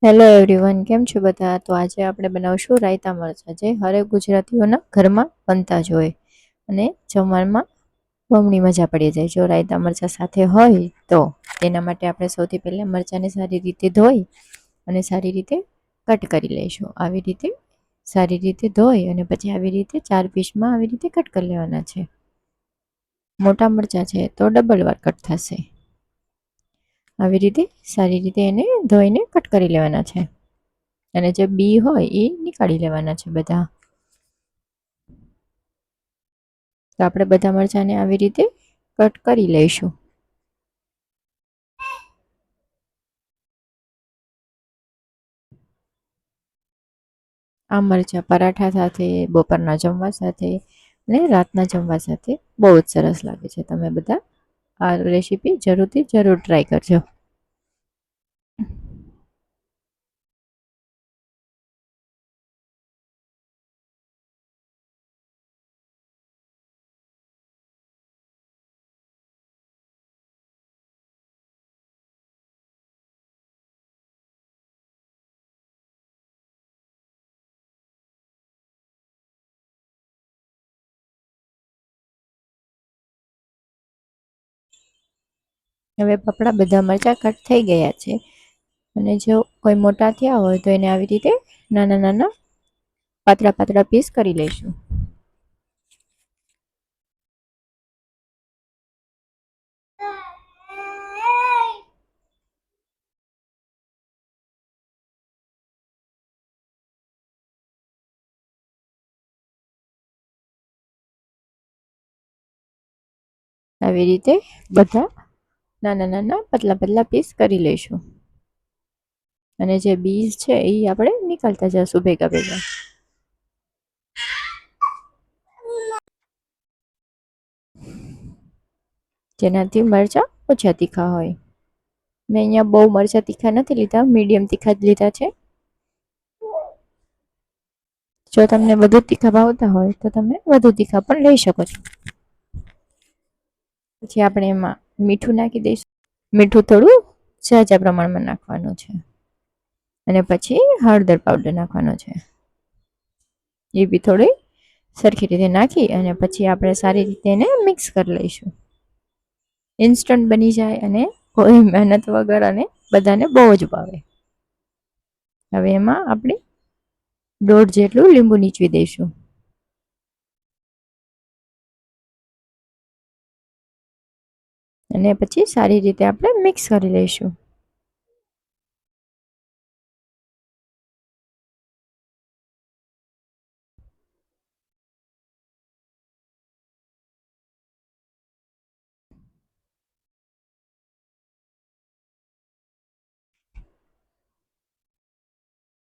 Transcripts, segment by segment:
Hello everyone, કેમ છો બધા? તો આજે આપણે બનાવશું રાયતા મરચાં, જે હરેક ગુજરાતીઓના ઘરમાં બનતા જ હોય અને જમવામાં બમણી મજા પડી જાય જો રાયતા મરચાં સાથે હોય તો. તેના માટે આપણે સૌથી પહેલાં મરચાંને સારી રીતે ધોઈ અને સારી રીતે કટ કરી લઈશું. આવી રીતે સારી રીતે ધોઈ અને પછી આવી રીતે 4 પીસમાં આવી રીતે કટ કરી લેવાના છે. મોટા મરચાં છે તો ડબલ વાર કટ થશે. આવી રીતે સારી રીતે એને ધોઈને કટ કરી લેવાના છે અને જે બી હોય એ નીકાળી લેવાના છે બધા. તો આપણે બધા મરચાંને આવી રીતે કટ કરી લઈશું. આ મરચાં પરાઠા સાથે, બપોરના જમવા સાથે અને રાતના જમવા સાથે બહુ જ સરસ લાગે છે. તમે બધા આ રેસીપી જરૂરથી જરૂર ટ્રાય કરજો. હવે આપણા બધા મરચાં કટ થઈ ગયા છે અને જો કોઈ મોટા થયા હોય તો એને આવી રીતે નાના નાના પાતળા પાતળા પીસ કરી લઈશું. આવી રીતે બધા નાના નાના પતલા પતલા પીસ કરી લઈશું અને જે બીજ છે એ આપણે નીકળતા જશું ભેગા ભેગા. જેનાથી મરચાં ઓછા તીખા હોય. મેં અહીંયા બહુ મરચાં તીખા નથી લીધા, મીડિયમ તીખા જ લીધા છે. જો તમને વધુ તીખા ભાવતા હોય તો તમે વધુ તીખા પણ લઈ શકો છો. પછી આપણે એમાં મીઠું નાખી દઈશું. મીઠું થોડું ઝાઝા પ્રમાણમાં નાખવાનું છે અને પછી હળદર પાવડર નાખવાનો છે. એ બી થોડી સરખી રીતે નાખી અને પછી આપણે સારી રીતે એને મિક્સ કરી લઈશું. ઇન્સ્ટન્ટ બની જાય અને કોઈ મહેનત વગર અને બધાને બહુ જ ભાવે. હવે એમાં આપણે 1.5 જેટલું લીંબુ નીચવી દઈશું. અને પછી સારી રીતે આપણે મિક્સ કરી લઈશું.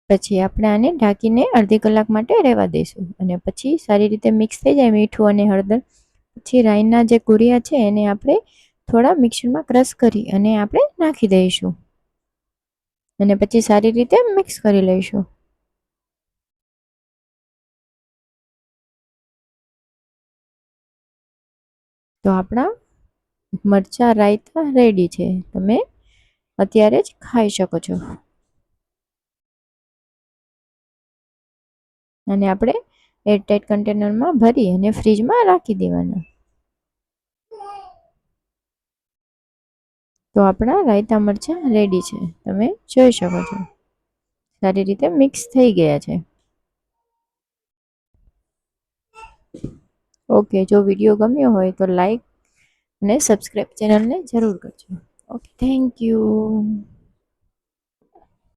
પછી આપણે આને ઢાંકીને અડધી કલાક માટે રહેવા દઈશું અને પછી સારી રીતે મિક્સ થઈ જાય મીઠું અને હળદર. પછી રાઈના જે કુરિયા છે એને આપણે થોડા મિક્સરમાં ક્રશ કરી અને આપણે નાખી દઈશું અને પછી સારી રીતે મિક્સ કરી લઈશું. તો આપણા મરચાં રાયતા રેડી છે. તમે અત્યારે જ ખાઈ શકો છો. અને આપણે એરટાઇટ કન્ટેનરમાં ભરી અને ફ્રીજમાં રાખી દેવાના. તો આપણા રાયતા મરચાં રેડી છે. તમે જોઈ શકો છો સારી રીતે મિક્સ થઈ ગયા છે. ઓકે, જો વિડીયો ગમ્યો હોય તો લાઈક અને સબસ્ક્રાઈબ ચેનલને જરૂર કરજો. Okay, thank you.